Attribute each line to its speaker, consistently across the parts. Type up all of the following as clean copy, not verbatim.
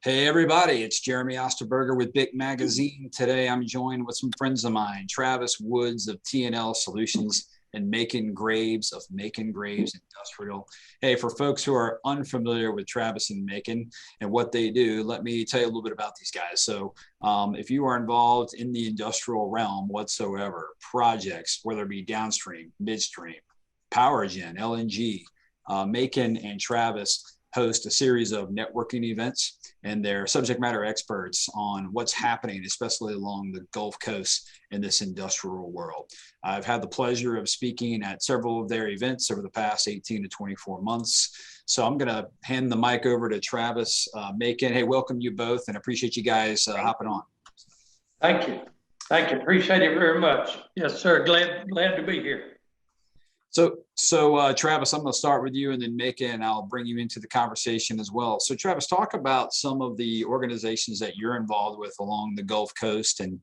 Speaker 1: Hey everybody, it's Jeremy Osterberger with Big Magazine. Today I'm joined with some friends of mine, Travis Woods of T&L Solutions and Macon Graves of Macon Graves Industrial. Hey, for folks who are unfamiliar with Travis and Macon and what they do, let me tell you a little bit about these guys. So if you are involved in the industrial realm whatsoever, projects, whether it be downstream, midstream, power gen, LNG, Macon and Travis host a series of networking events, and they're subject matter experts on what's happening, especially along the Gulf Coast in this industrial world. I've had the pleasure of speaking at several of their events over the past 18 to 24 months. So I'm going to hand the mic over to Travis, Macon. Hey, welcome you both, and appreciate you guys hopping on.
Speaker 2: Thank you. Thank you. Appreciate it very much. Yes, sir. Glad to be here.
Speaker 1: So Travis, I'm going to start with you, and then Macon, I'll bring you into the conversation as well. So Travis, talk about some of the organizations that you're involved with along the Gulf Coast, and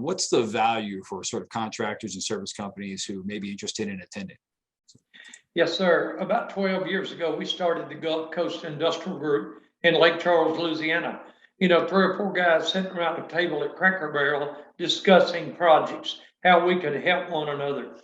Speaker 1: what's the value for sort of contractors and service companies who may be interested in attending?
Speaker 2: Yes, sir. About 12 years ago, we started the Gulf Coast Industrial Group in Lake Charles, Louisiana. You know, 3 or 4 guys sitting around a table at Cracker Barrel discussing projects, how we could help one another.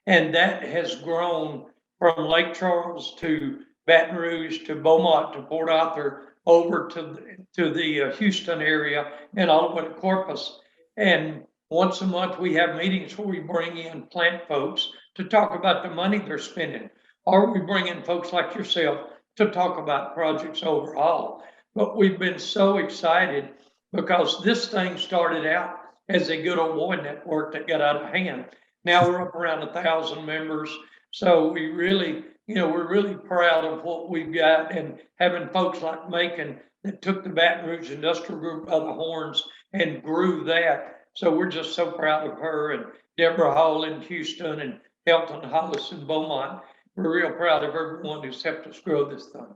Speaker 2: And that has grown from Lake Charles to Baton Rouge to Beaumont to Port Arthur over to the Houston area and all the way to Corpus. And once a month, we have meetings where we bring in plant folks to talk about the money they're spending, or we bring in folks like yourself to talk about projects overall. But we've been so excited because this thing started out as a good old boy network that got out of hand. Now we're up around 1,000 members. So we're really proud of what we've got, and having folks like Macon that took the Baton Rouge Industrial Group by the horns and grew that. So we're just so proud of her, and Deborah Hall in Houston and Elton Hollis in Beaumont. We're real proud of everyone who's helped us grow this thing.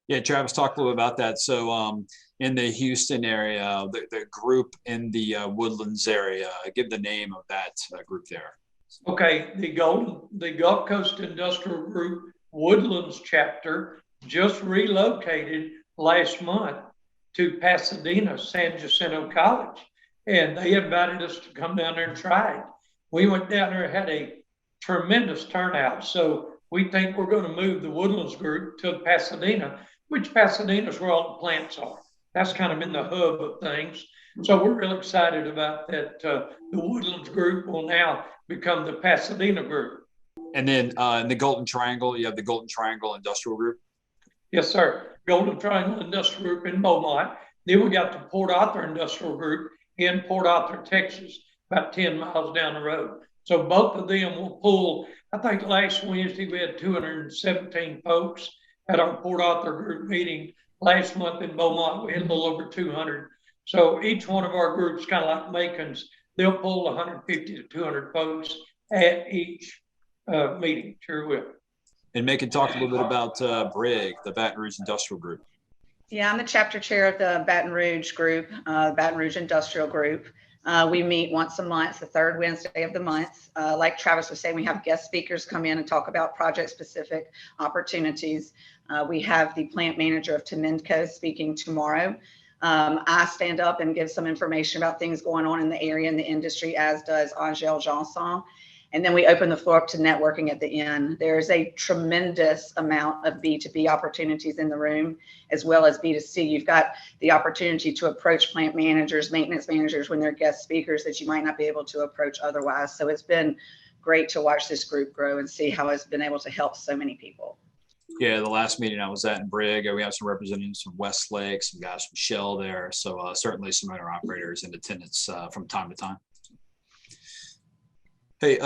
Speaker 1: Yeah, Travis, talk a little about that. So in the Houston area, the group in the Woodlands area, give the name of that group there.
Speaker 2: Okay, the Gulf Coast Industrial Group Woodlands chapter just relocated last month to Pasadena, San Jacinto College, and they invited us to come down there and try it. We went down there and had a tremendous turnout, so we think we're going to move the Woodlands group to Pasadena, which Pasadena is where all the plants are. That's kind of in the hub of things. So we're real excited about that. The Woodlands group will now become the Pasadena group.
Speaker 1: And then in the Golden Triangle, you have the Golden Triangle Industrial Group.
Speaker 2: Yes, sir. Golden Triangle Industrial Group in Beaumont. Then we got the Port Arthur Industrial Group in Port Arthur, Texas, about 10 miles down the road. So both of them will pull. I think last Wednesday we had 217 folks at our Port Arthur group meeting. Last month in Beaumont, we had a little over 200. So each one of our groups, kind of like Macon's, they'll pull 150 to 200 folks at each meeting. Sure will.
Speaker 1: And Macon, talk a little bit about BRIG, the Baton Rouge Industrial Group.
Speaker 3: Yeah, I'm the chapter chair of the Baton Rouge group, Baton Rouge Industrial Group. We meet once a month, the third Wednesday of the month. Like Travis was saying, we have guest speakers come in and talk about project-specific opportunities. We have the plant manager of Temendco speaking tomorrow. I stand up and give some information about things going on in the area and the industry, as does Angel Janson. And then we open the floor up to networking at the end. There's a tremendous amount of B2B opportunities in the room, as well as B2C. You've got the opportunity to approach plant managers, maintenance managers when they're guest speakers that you might not be able to approach otherwise. So it's been great to watch this group grow and see how it's been able to help so many people.
Speaker 1: Yeah, the last meeting I was at in BRIG, we have some representatives from Westlake, some guys from Shell there. So certainly some owner operators in attendance from time to time. Hey,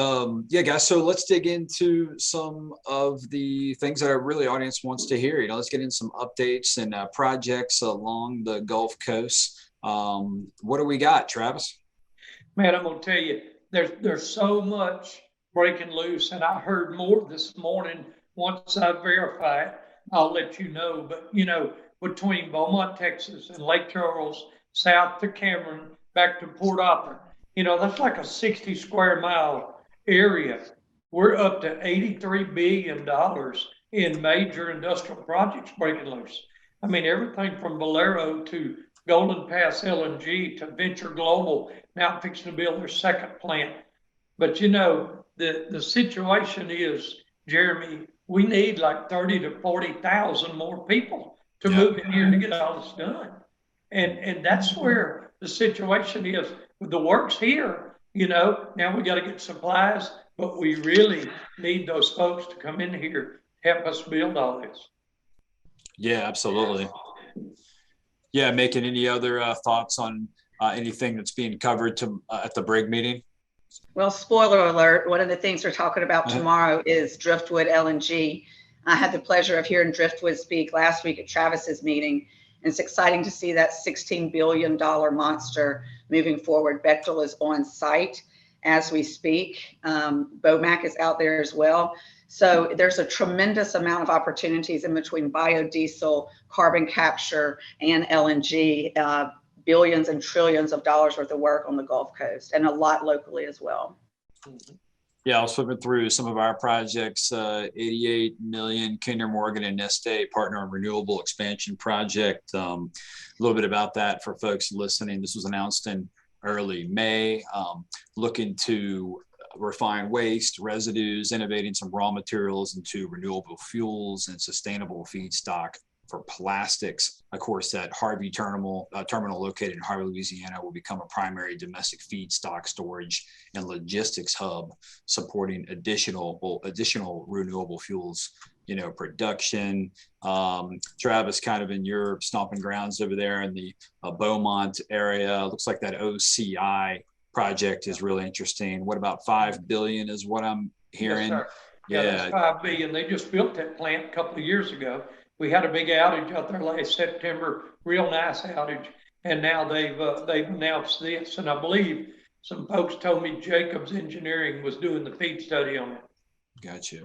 Speaker 1: yeah, guys, so let's dig into some of the things that our really audience wants to hear. Let's get in some updates and projects along the Gulf Coast. What do we got, Travis?
Speaker 2: Man, I'm going to tell you, there's so much breaking loose, and I heard more this morning. Once I verify it, I'll let you know. But, between Beaumont, Texas and Lake Charles, south to Cameron, back to Port Arthur, that's like a 60 square mile area. We're up to $83 billion in major industrial projects breaking loose. I mean, everything from Valero to Golden Pass LNG to Venture Global, now fixing to build their second plant. But you know, the situation is, Jeremy, we need like 30 to 40,000 more people to move in here to get all this done. And that's where the situation is. The work's here, you know, now we got to get supplies, but we really need those folks to come in here, help us build all this.
Speaker 1: Yeah, absolutely. Yeah, making any other thoughts on anything that's being covered at the Brig meeting?
Speaker 3: Well, spoiler alert, one of the things we're talking about tomorrow is Driftwood LNG. I had the pleasure of hearing Driftwood speak last week at Travis's meeting. And it's exciting to see that $16 billion monster moving forward. Bechtel is on site as we speak. BOMAC is out there as well. So there's a tremendous amount of opportunities in between biodiesel, carbon capture, and LNG. Billions and trillions of dollars worth of work on the Gulf Coast, and a lot locally as well.
Speaker 1: Yeah, I was flipping through some of our projects. 88 million Kinder Morgan and Neste partner on renewable expansion project. A little bit about that for folks listening. This was announced in early May. Looking to refine waste, residues, innovating some raw materials into renewable fuels and sustainable feedstock for plastics. Of course, that Harvey terminal located in Harvey, Louisiana, will become a primary domestic feedstock storage and logistics hub, supporting additional renewable fuels, you know, production. Travis, kind of in your stomping grounds over there in the Beaumont area, looks like that OCI project is really interesting. What about $5 billion is what I'm hearing?
Speaker 2: Yes, yeah, that's $5 billion. They just built that plant a couple of years ago. We had a big outage out there last September, real nice outage, and now they've announced this. And I believe some folks told me Jacobs Engineering was doing the feed study on it.
Speaker 1: Gotcha.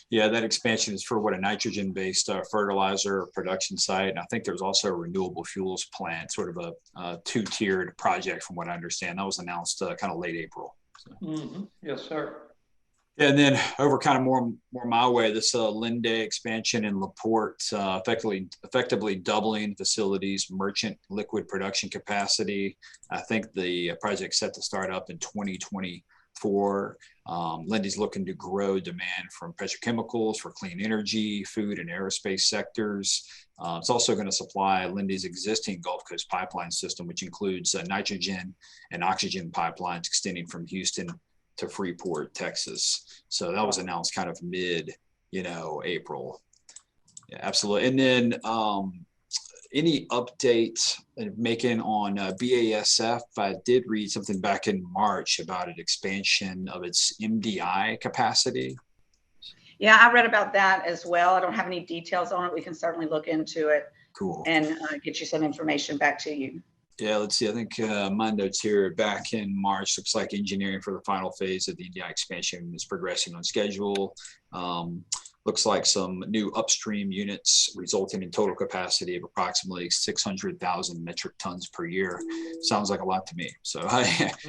Speaker 1: Yeah, that expansion is for a nitrogen-based fertilizer production site, and I think there was also a renewable fuels plant, sort of a two-tiered project, from what I understand. That was announced kind of late April. So.
Speaker 2: Yes, sir.
Speaker 1: And then over kind of more my way, this Linde expansion in LaPorte, effectively doubling facilities merchant liquid production capacity. I think the project's set to start up in 2024. Linde's looking to grow demand from petrochemicals for clean energy, food and aerospace sectors. It's also going to supply Linde's existing Gulf Coast pipeline system, which includes nitrogen and oxygen pipelines extending from Houston to Freeport, Texas. So that was announced kind of April. Yeah, absolutely. And then any updates making on BASF? I did read something back in March about an expansion of its MDI capacity.
Speaker 3: Yeah, I read about that as well. I don't have any details on it. We can certainly look into it.
Speaker 1: Cool.
Speaker 3: And get you some information back to you.
Speaker 1: Yeah, let's see. I think my notes here back in March, looks like engineering for the final phase of the MDI expansion is progressing on schedule. Looks like some new upstream units resulting in total capacity of approximately 600,000 metric tons per year. Sounds like a lot to me. So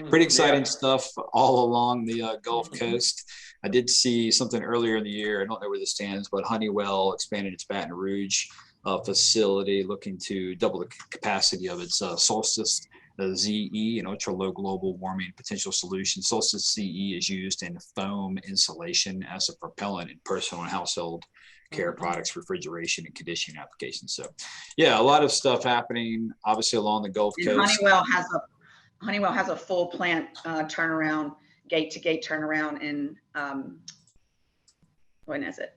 Speaker 1: pretty exciting stuff all along the Gulf Coast. I did see something earlier in the year. I don't know where this stands, but Honeywell expanded its Baton Rouge facility, looking to double the capacity of its Solstice ZE, an ultra low global warming potential solution. Solstice ZE is used in foam insulation as a propellant in personal and household care products, refrigeration and conditioning applications. So yeah, a lot of stuff happening obviously along the Gulf Coast.
Speaker 3: Honeywell has a full plant turnaround, gate to gate turnaround in when is it?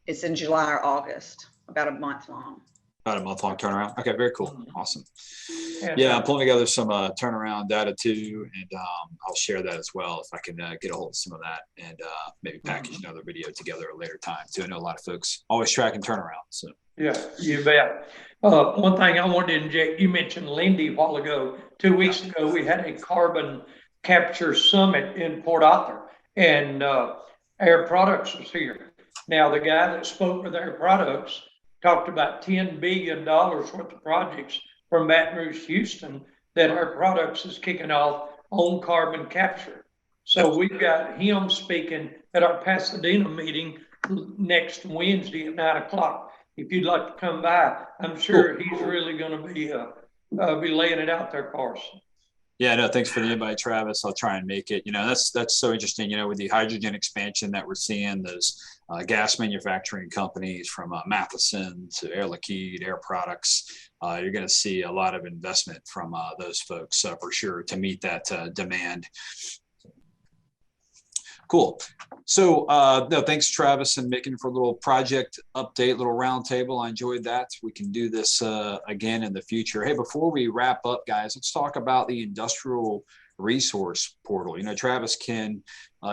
Speaker 3: It's in July or August. About a month long.
Speaker 1: About a month long turnaround. Okay, very cool. Awesome. Yeah, I'm pulling together some turnaround data too, and I'll share that as well if I can get a hold of some of that and maybe package another video together at a later time too. I know a lot of folks always tracking turnaround. So
Speaker 2: yeah, you bet. One thing I wanted to inject, you mentioned Linde a while ago. 2 weeks ago, we had a carbon capture summit in Port Arthur, and Air Products was here. Now, the guy that spoke with Air Products talked about $10 billion worth of projects from Baton Rouge, Houston, that Air Products is kicking off on carbon capture. So we've got him speaking at our Pasadena meeting next Wednesday at 9 o'clock. if you'd like to come by. I'm sure he's really going to be laying it out there for us.
Speaker 1: Yeah, no, thanks for the invite, Travis. I'll try and make it. That's so interesting. With the hydrogen expansion that we're seeing, those gas manufacturing companies from Matheson to Air Liquide, Air Products, you're going to see a lot of investment from those folks for sure to meet that demand. Cool. So no, thanks, Travis and Micken, for a little project update, little roundtable. I enjoyed that. We can do this again in the future. Hey, before we wrap up, guys, let's talk about the industrial resource portal. Travis, can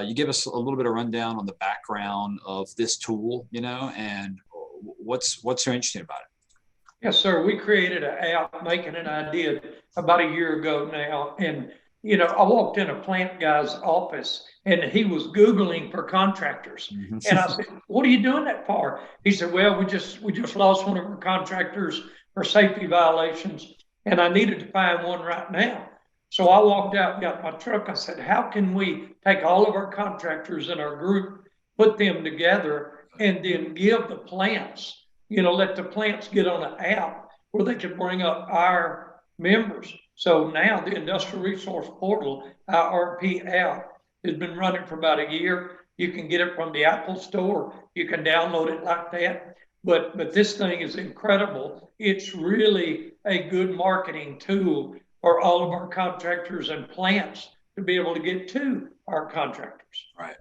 Speaker 1: you give us a little bit of rundown on the background of this tool, and what's so interesting about it?
Speaker 2: Yes, sir. We created an app, making an idea about a year ago now. And, I walked in a plant guy's office and he was Googling for contractors. Mm-hmm. And I said, what are you doing that for? He said, well, we just lost one of our contractors for safety violations and I needed to find one right now. So I walked out and got my truck. I said, how can we take all of our contractors in our group, put them together, and then give the plants, let the plants get on an app where they can bring up our members. So now the Industrial Resource Portal, IRP app, has been running for about a year. You can get it from the Apple Store. You can download it like that. But this thing is incredible. It's really a good marketing tool for all of our contractors and plants to be able to get to our contractors.
Speaker 1: Right.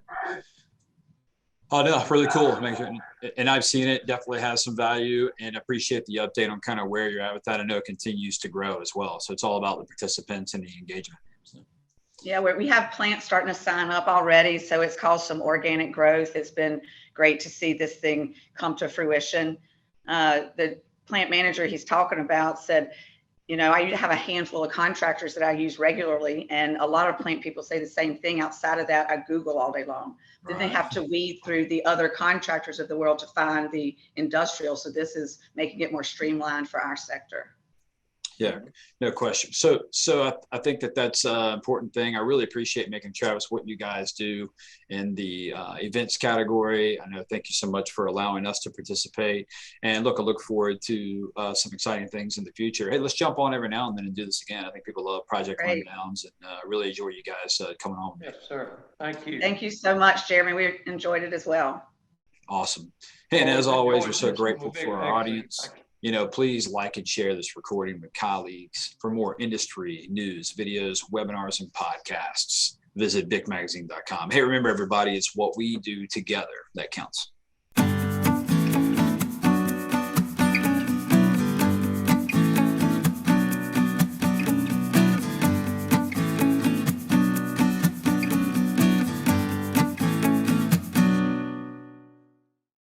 Speaker 1: Oh, no, really cool. And I've seen it, definitely has some value, and appreciate the update on kind of where you're at with that. I know it continues to grow as well. So it's all about the participants and the engagement. So.
Speaker 3: Yeah, we have plants starting to sign up already. So it's caused some organic growth. It's been great to see this thing come to fruition. The plant manager he's talking about said, I have a handful of contractors that I use regularly, and a lot of plant people say the same thing. Outside of that, I Google all day long. Then they have to weed through the other contractors of the world to find the industrial. So this is making it more streamlined for our sector.
Speaker 1: Yeah, no question. So I think that's an important thing. I really appreciate Micken, Travis, what you guys do in the events category. I know, thank you so much for allowing us to participate. And I look forward to some exciting things in the future. Hey, let's jump on every now and then and do this again. I think people love project rundowns, and really enjoy you guys coming on.
Speaker 2: Yes, sir. Thank you.
Speaker 3: Thank you so much, Jeremy. We enjoyed it as well.
Speaker 1: Awesome. Hey, and as always, we're so grateful for our audience. Please like and share this recording with colleagues. For more industry news, videos, webinars, and podcasts, visit bicmagazine.com. Hey, remember, everybody, it's what we do together that counts.